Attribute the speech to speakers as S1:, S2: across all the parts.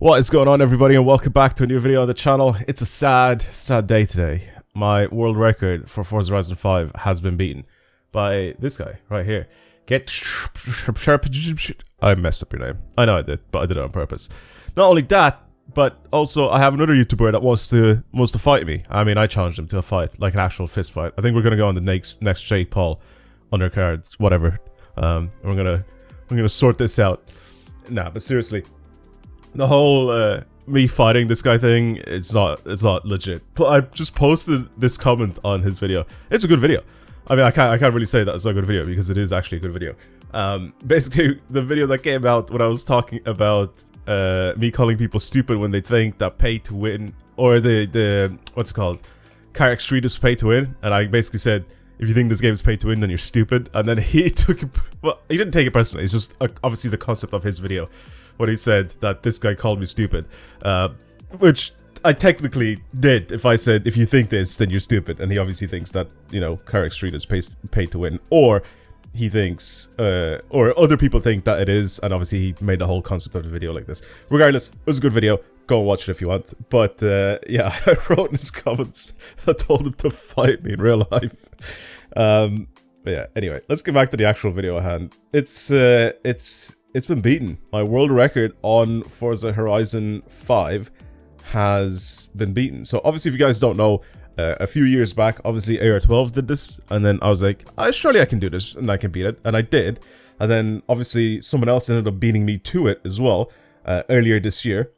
S1: What is going on, everybody, and welcome back to a new video on the channel. It's a sad day today. My world record for Forza Horizon 5 has been beaten by this guy right here. I messed up your name. I know I did, but I did it on purpose. Not only that, but also I have another YouTuber that wants to fight me. I mean, I challenged him to a fight, like an actual fist fight. I think we're gonna go on the next Jake Paul undercards, whatever. We're gonna sort this out. Nah, but seriously. The whole me fighting this guy thing, it's not legit. But I just posted this comment on his video. It's a good video. I mean, I can't really say that it's not a good video because it is actually a good video. Basically, the video that came out when I was talking about me calling people stupid when they think that pay to win, or the what's it called, Car Street is pay to win, and I basically said, if you think this game is pay to win, then you're stupid. And then he took it, well, he didn't take it personally. It's just obviously the concept of his video. When he said that this guy called me stupid, which I technically did. If I said, if you think this, then you're stupid, and he obviously thinks that, you know, Carrick Street is paid to win, or he thinks, or other people think that it is, and obviously he made the whole concept of the video like this. Regardless, it was a good video. Go and watch it if you want. But yeah, I wrote in his comments, I told him to fight me in real life. But yeah, anyway, let's get back to the actual video at hand. It's been beaten. My world record on Forza Horizon 5 has been beaten. So obviously, if you guys don't know, a few years back, obviously AR12 did this, and then I was like, surely I can do this, and I can beat it, and I did. And then obviously someone else ended up beating me to it as well, earlier this year.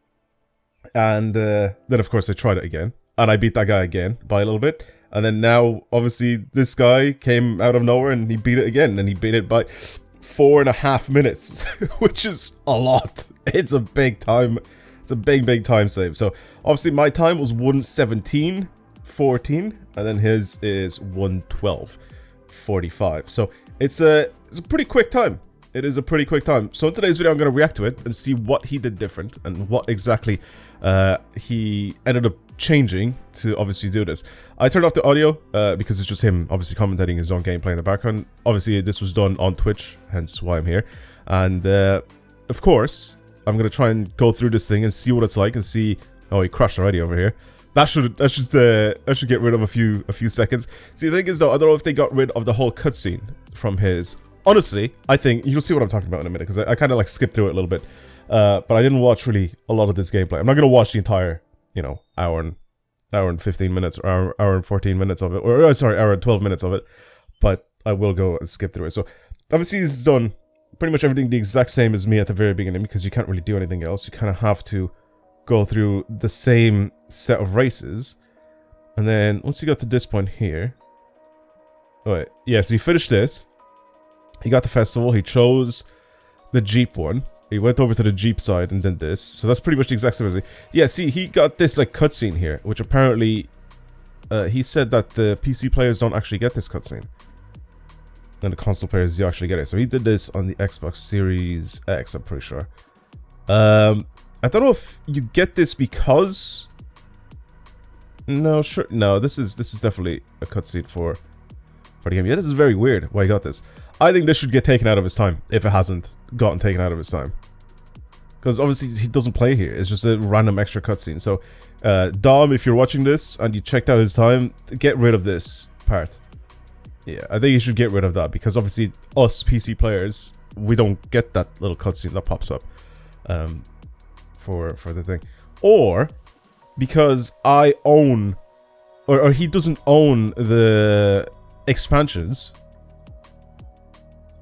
S1: And then of course I tried it again, and I beat that guy again by a little bit. And then now, obviously, this guy came out of nowhere and he beat it again, and he beat it by 4.5 minutes, which is a lot. It's a big time. It's a big time save. So obviously my time was 1:17:14, and then his is 1:12:45. So it's a pretty quick time. It is a pretty quick time. So in today's video, I'm going to react to it and see what he did different and what exactly he ended up changing to obviously do this. I turned off the audio because it's just him obviously commentating his own gameplay in the background. Obviously this was done on Twitch, hence why I'm here. And of course I'm gonna try and go through this thing and see what it's like and see. Oh, he crashed already over here. That should get rid of a few seconds. See, the thing is though, I don't know if they got rid of the whole cutscene from his. Honestly, I think you'll see what I'm talking about in a minute, because I kind of like skipped through it a little bit, but I didn't watch really a lot of this gameplay. I'm not gonna watch the entire, you know, hour and 15 minutes, or hour and 14 minutes of it, or sorry, hour and 12 minutes of it, but I will go and skip through it. So obviously he's done pretty much everything the exact same as me at the very beginning, because you can't really do anything else. You kind of have to go through the same set of races, and then once you got to this point here, oh wait, yeah, so he finished this. He got the festival, he chose the Jeep one. He went over to the Jeep side and did this. So that's pretty much the exact same as me. Yeah, see, he got this like cutscene here, which apparently he said that the PC players don't actually get this cutscene, and the console players do actually get it. So he did this on the Xbox Series X, I'm pretty sure. I don't know if you get this because, no, sure, no, this is definitely a cutscene for the game. Yeah, this is very weird why he got this. I think this should get taken out of his time, if it hasn't gotten taken out of his time. Because obviously he doesn't play here, it's just a random extra cutscene. So, Dom, if you're watching this and you checked out his time, get rid of this part. Yeah, I think you should get rid of that, because obviously us PC players, we don't get that little cutscene that pops up for the thing. Or, because I own, or he doesn't own the expansions.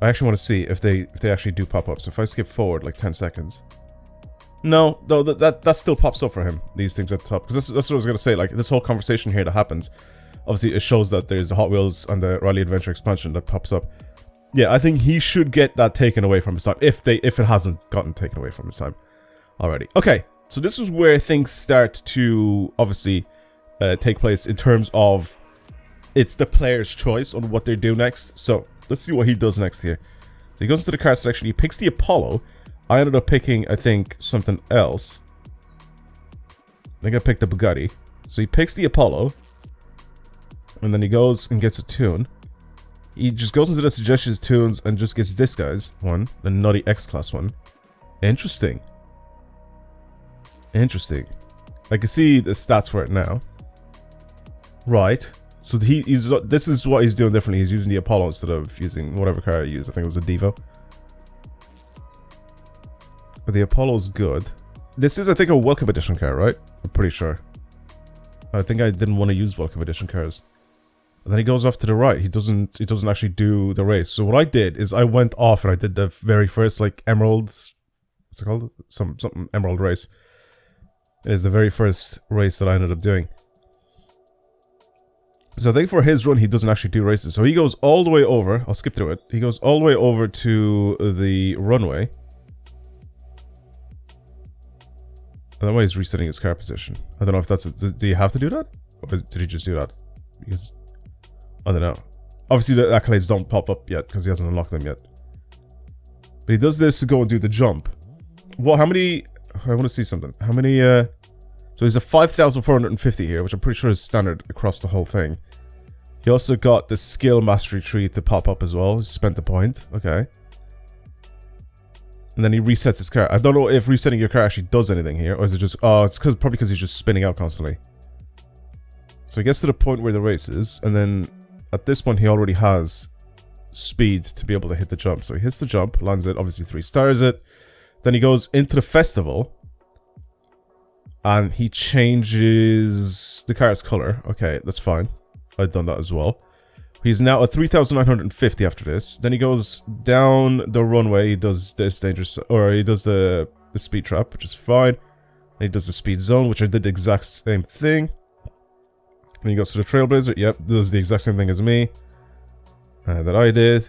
S1: I actually want to see if they actually do pop up. So if I skip forward like 10 seconds. No, that still pops up for him, these things at the top. Because that's what I was going to say, like this whole conversation here that happens. Obviously it shows that there's the Hot Wheels and the Rally Adventure expansion that pops up. Yeah, I think he should get that taken away from his time, if it hasn't gotten taken away from his time already. Okay, so this is where things start to obviously take place in terms of it's the player's choice on what they do next. So let's see what he does next here. So he goes into the car section, he picks the Apollo. I ended up picking, I think, something else. I think I picked the Bugatti. So he picks the Apollo, and then he goes and gets a tune. He just goes into the suggestions tunes and just gets this guy's one, the Nutty X-Class one. Interesting. Interesting. I can see the stats for it now. Right. So this is what he's doing differently. He's using the Apollo instead of using whatever car I used. I think it was a Devo. But the Apollo's good. This is, I think, a Welcome Edition car, right? I'm pretty sure. I think I didn't want to use Welcome Edition cars. And then he goes off to the right. He doesn't actually do the race. So what I did is I went off and I did the very first, like, Emerald... What's it called? Something Emerald race. It is the very first race that I ended up doing. So I think for his run, he doesn't actually do races. So he goes all the way over. I'll skip through it. He goes all the way over to the runway. And then why he's resetting his car position. I don't know if that's... do you have to do that? Or did he just do that? Because... I don't know. Obviously the accolades don't pop up yet because he hasn't unlocked them yet. But he does this to go and do the jump. Well, how many... I want to see something. How many... So there's a 5,450 here, which I'm pretty sure is standard across the whole thing. He also got the skill mastery tree to pop up as well. He spent the point. Okay. And then he resets his car. I don't know if resetting your car actually does anything here, or is it just... Oh, it's probably because he's just spinning out constantly. So he gets to the point where the race is, and then at this point he already has speed to be able to hit the jump. So he hits the jump, lands it, obviously 3 stars it. Then he goes into the festival, and he changes the car's color. Okay, that's fine. I've done that as well. He's now at 3,950 after this. Then he goes down the runway. He does this dangerous, or he does the speed trap, which is fine. And he does the speed zone, which I did the exact same thing. Then he goes to the Trailblazer. Yep, does the exact same thing as me. That I did.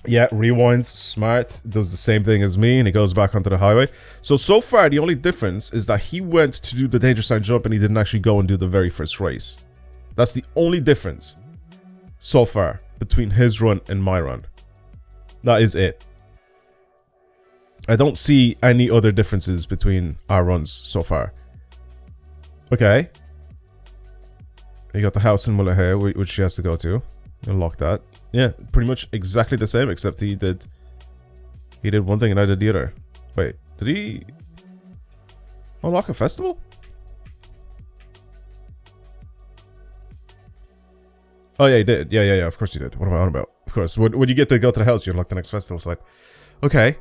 S1: Yeah, rewinds, smart, does the same thing as me, and he goes back onto the highway. So far, the only difference is that he went to do the danger sign jump and he didn't actually go and do the very first race. That's the only difference so far between his run and my run. That is it. I don't see any other differences between our runs so far. Okay. You got the house in Mullaher, which she has to go to. Unlock that. Yeah, pretty much exactly the same, except he did one thing and I did the other. Wait, did he unlock a festival? Oh yeah, he did. Yeah, of course he did. What am I on about? Of course, when you get to go to the house, you unlock the next festival site. Okay.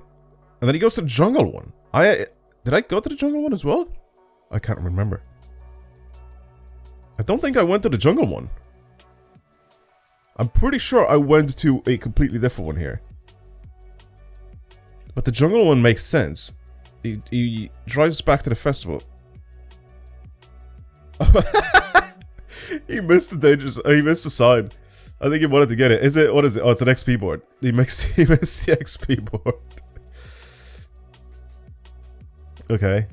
S1: And then he goes to the jungle one. Did I go to the jungle one as well? I can't remember. I don't think I went to the jungle one. I'm pretty sure I went to a completely different one here. But the jungle one makes sense. He drives back to the festival. He missed the dangerous. He missed the sign. I think he wanted to get it. Is it? What is it? Oh, it's an XP board. He missed the XP board. Okay.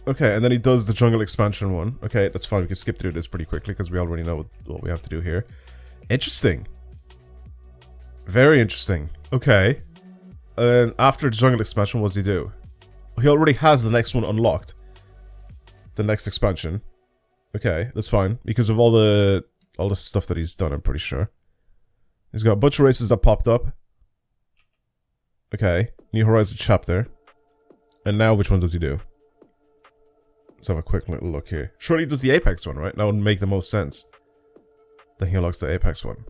S1: Okay, and then he does the jungle expansion one. Okay, that's fine. We can skip through this pretty quickly because we already know what we have to do here. Interesting. Very interesting. Okay. And after the jungle expansion, what does he do? He already has the next one unlocked. The next expansion. Okay, that's fine. Because of all the stuff that he's done, I'm pretty sure. He's got a bunch of races that popped up. Okay. New Horizon chapter. And now which one does he do? Let's have a quick little look here. Surely he does the Apex one, right? That would make the most sense. Then he unlocks the Apex one.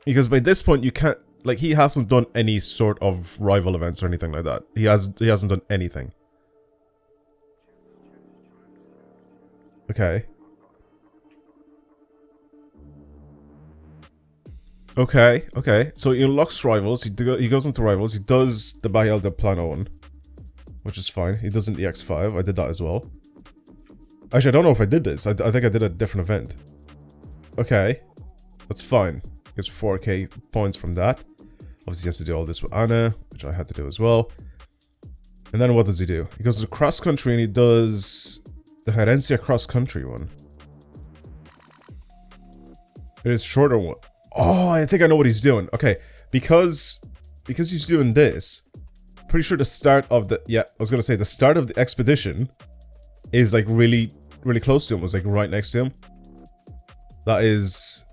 S1: Because by this point you can't... Like, he hasn't done any sort of rival events or anything like that. He hasn't done anything. Okay. Okay. So he unlocks rivals. He goes into rivals. He does the Bahia del Plano one. Which is fine. He does in the X5. I did that as well. Actually, I don't know if I did this. I think I did a different event. Okay. That's fine. Gets 4k points from that. Obviously, he has to do all this with Anna, which I had to do as well. And then what does he do? He goes to the cross country and he does the Herencia cross country one. It is shorter one. Oh, I think I know what he's doing. Okay. Because he's doing this. Pretty sure the start of the... Yeah, I was going to say the start of the expedition is like really close to him. It was like right next to him. That is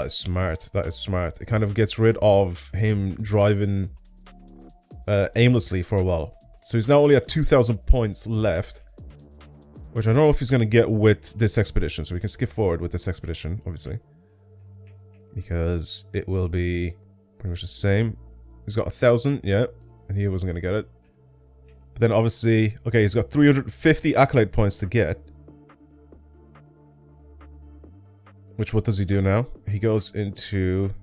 S1: smart. That is smart. It kind of gets rid of him driving aimlessly for a while. So he's now only at 2,000 points left, which I don't know if he's going to get with this expedition. So we can skip forward with this expedition, obviously, because it will be pretty much the same. He's got 1,000, yeah, and he wasn't going to get it. But then obviously, okay, he's got 350 accolade points to get. Which, what does he do now? He goes into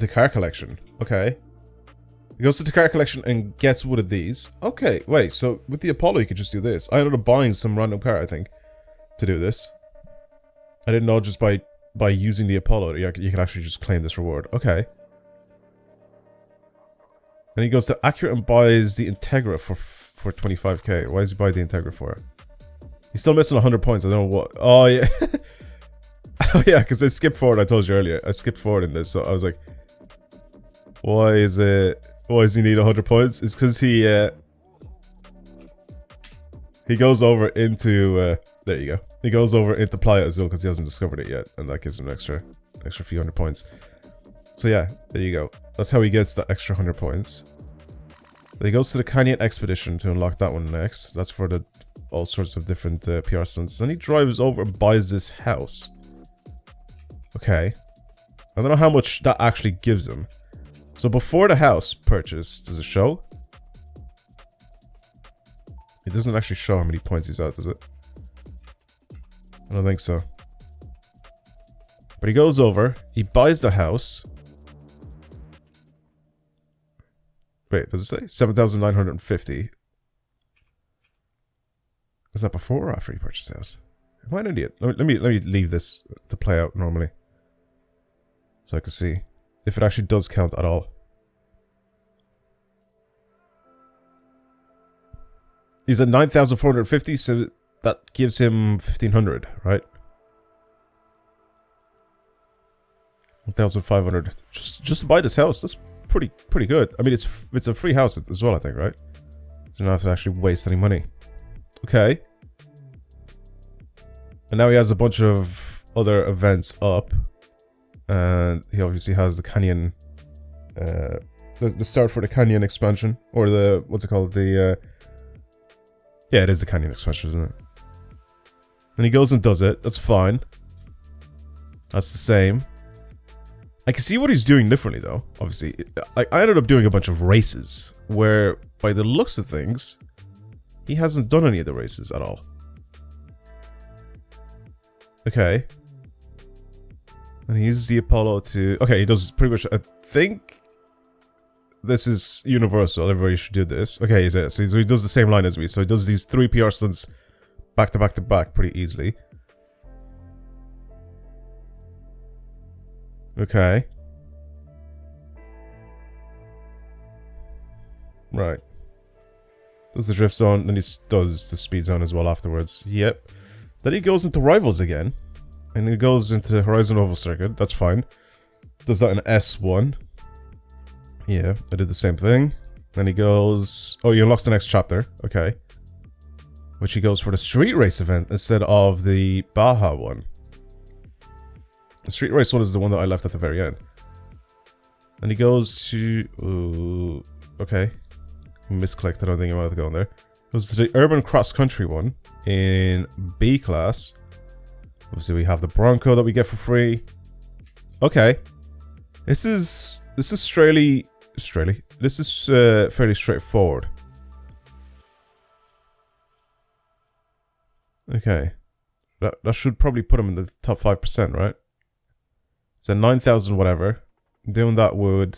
S1: car collection. Okay. He goes into car collection and gets one of these. Okay, wait, so with the Apollo you could just do this. I ended up buying some random car, I think, to do this. I didn't know just by using the Apollo you could actually just claim this reward. Okay. And he goes to Accurate and buys the Integra for 25k. Why does he buy the Integra for? He's still missing 100 points. I don't know what. Oh, yeah. Oh, yeah, because I skipped forward. I told you earlier. I skipped forward in this, so I was like, why does he need 100 points? It's because he goes over into, there you go. He goes over into Playa Azul because he hasn't discovered it yet, and that gives him an extra few hundred points. So yeah, there you go. That's how he gets that extra 100 points. Then he goes to the Canyon Expedition to unlock that one next. That's for the all sorts of different PR stunts. Then he drives over and buys this house. Okay. I don't know how much that actually gives him. So before the house purchase, does it show? It doesn't actually show how many points he's at, does it? I don't think so. But he goes over, he buys the house. Wait, does it say? 7,950. Is that before or after he purchased the house? Am I an idiot? Let me leave this to play out normally. So I can see if it actually does count at all. He's at 9,450, so that gives him 1,500, right? 1,500 just to buy this house. That's pretty good. I mean, it's a free house as well, I think, right? You don't have to actually waste any money. Okay. And now he has a bunch of other events up. And he obviously has the Canyon, the start for the Canyon expansion, or the, what's it called, the, yeah, it is the Canyon expansion, isn't it? And he goes and does it, that's fine. That's the same. I can see what he's doing differently though, obviously. I ended up doing a bunch of races, where, by the looks of things, he hasn't done any of the races at all. Okay. And he uses the Apollo to... Okay, he does pretty much... I think... This is universal. Everybody should do this. Okay, so he does the same line as me. So he does these 3 PR stunts back to back to back pretty easily. Okay. Right. Does the drift zone, then he does the speed zone as well afterwards. Yep. Then he goes into rivals again. And he goes into the Horizon Oval Circuit. That's fine. Does that in S1. Yeah, I did the same thing. Then he goes... Oh, he unlocks the next chapter. Okay. Which he goes for the street race event instead of the Baja one. The street race one is the one that I left at the very end. And he goes to... Ooh, okay. Misclicked. I don't think I'm allowed to go in there. Goes to the Urban Cross Country one in B class. Obviously, we have the Bronco that we get for free. Okay. This is fairly straightforward. Okay. That should probably put him in the top 5%, right? So 9,000 whatever. Doing that would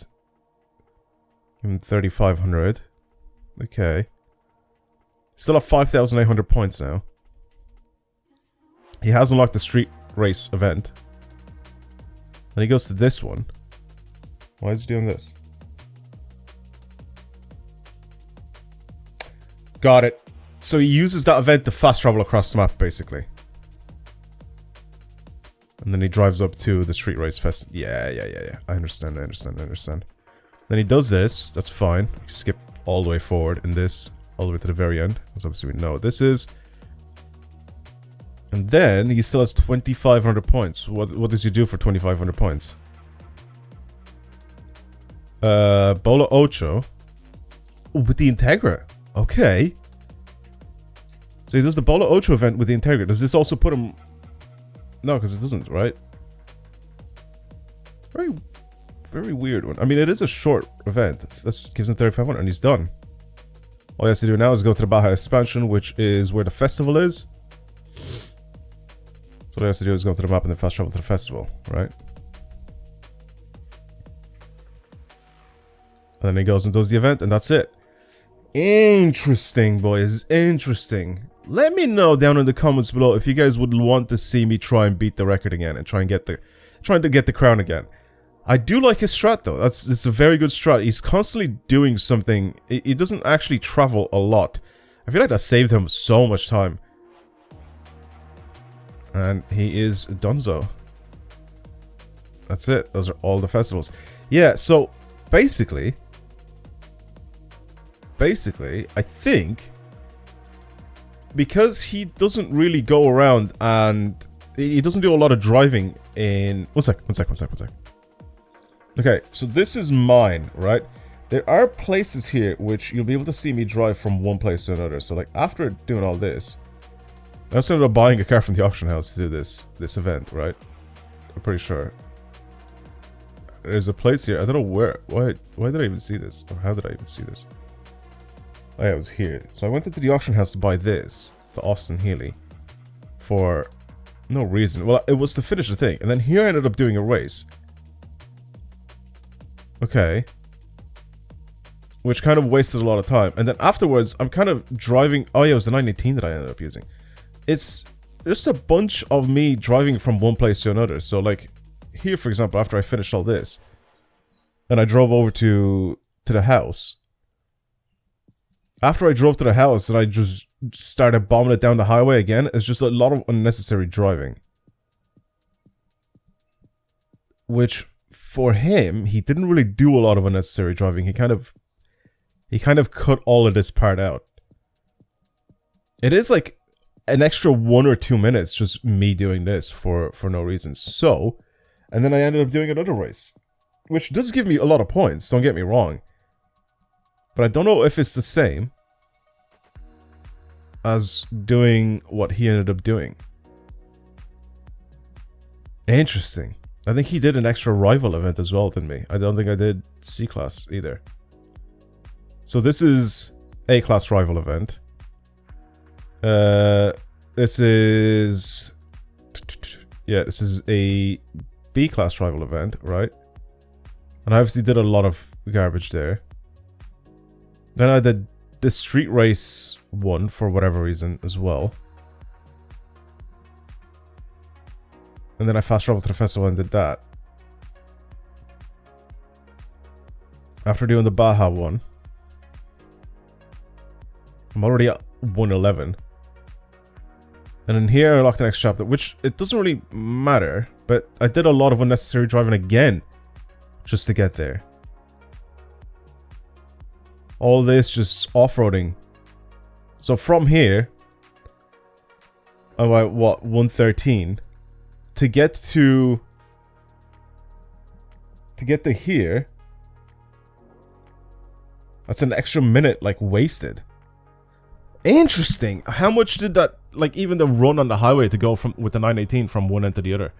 S1: give him 3,500. Okay. Still have 5,800 points now. He has unlocked the street race event. Then he goes to this one. Why is he doing this? Got it. So he uses that event to fast travel across the map, basically. And then he drives up to the street race fest. Yeah. I understand. Then he does this. That's fine. You skip all the way forward in this, all the way to the very end. Because obviously we know what this is. And then he still has 2,500 points. What does he do for 2,500 points? Bola Ocho. with the Integra. Okay. So he does the Bolo Ocho event with the Integra. Does this also put him... No, because it doesn't, right? Very, very weird one. I mean, it is a short event. This gives him 3,500 and he's done. All he has to do now is go to the Baja expansion, which is where the festival is. So all he has to do is go to the map and then fast travel to the festival, right? And then he goes and does the event, and that's it. Interesting, boys. Interesting. Let me know down in the comments below if you guys would want to see me try and beat the record again and trying to get the crown again. I do like his strat though. It's a very good strat. He's constantly doing something. He doesn't actually travel a lot. I feel like that saved him so much time. And he is donezo. That's it. Those are all the festivals. Yeah, so basically, I think because he doesn't really go around and he doesn't do a lot of driving in... One sec. Okay, so this is mine, right? There are places here which you'll be able to see me drive from one place to another. So like after doing all this, I was ended up buying a car from the auction house to do this event, right? I'm pretty sure. There's a place here. I don't know where. Why did I even see this? Or how did I even see this? Oh yeah, it was here. So I went into the auction house to buy this, the Austin Healey, for no reason. Well, it was to finish the thing. And then here I ended up doing a race. Okay. Which kind of wasted a lot of time. And then afterwards, I'm kind of driving... Oh yeah, it was the 918 that I ended up using. It's just a bunch of me driving from one place to another. So like, here for example, after I finished all this, and I drove over to the house. After I drove to the house and I just started bombing it down the highway again, it's just a lot of unnecessary driving. Which, for him, he didn't really do a lot of unnecessary driving. He kind of cut all of this part out. It is like an extra 1 or 2 minutes just me doing this for no reason. So, and then I ended up doing another race, which does give me a lot of points, don't get me wrong. But I don't know if it's the same as doing what he ended up doing. Interesting. I think he did an extra rival event as well, didn't he? I don't think I did C-Class either. So this is A-Class rival event. This is... Yeah, this is a B-Class rival event, right? And I obviously did a lot of garbage there. Then I did the street race one for whatever reason as well. And then I fast traveled to the festival and did that. After doing the Baja one, I'm already at 111. And in here I unlocked the next chapter, which it doesn't really matter, but I did a lot of unnecessary driving again just to get there. All this just off-roading. So from here, I'm at what, 113? To get to here, that's an extra minute, like, wasted. Interesting. How much did that, like, even the run on the highway to go from with the 918 from one end to the other?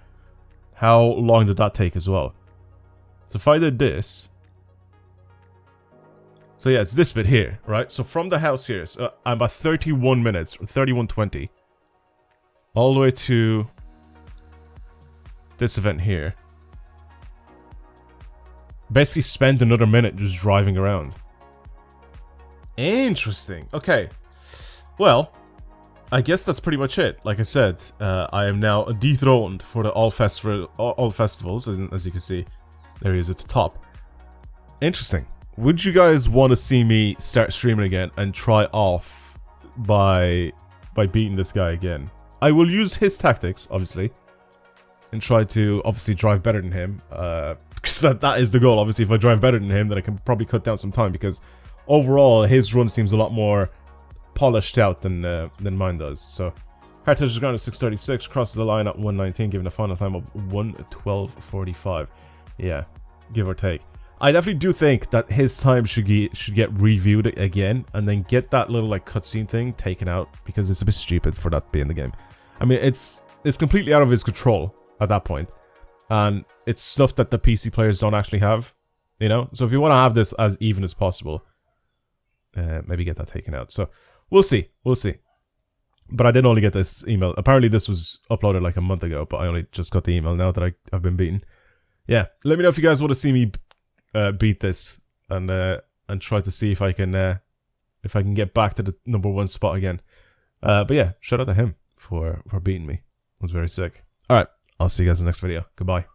S1: How long did that take as well? So if I did this, so yeah, it's this bit here, right? So from the house here, so I'm at 31 minutes, 31:20, all the way to this event here. Basically spend another minute just driving around. Interesting. Okay. Well, I guess that's pretty much it. Like I said, I am now dethroned for the all festivals, as you can see. There he is at the top. Interesting. Would you guys want to see me start streaming again and try off by beating this guy again? I will use his tactics, obviously, and try to obviously drive better than him. Because that is the goal. Obviously, if I drive better than him, then I can probably cut down some time, because overall his run seems a lot more polished out than mine does. So Heritage is ground at 6:36, crosses the line at 1:19, giving a final time of 1:12:45. Yeah, give or take. I definitely do think that his time should get reviewed again, and then get that little like cutscene thing taken out, because it's a bit stupid for that to be in the game. I mean, it's completely out of his control at that point, and it's stuff that the PC players don't actually have, you know. So if you want to have this as even as possible, maybe get that taken out. So we'll see, But I did only get this email. Apparently this was uploaded like a month ago, but I only just got the email now that I've been beaten. Yeah, let me know if you guys want to see me beat this, and try to see if I can get back to the #1 spot again. But yeah, shout out to him for beating me. It was very sick. All right, I'll see you guys in the next video. Goodbye.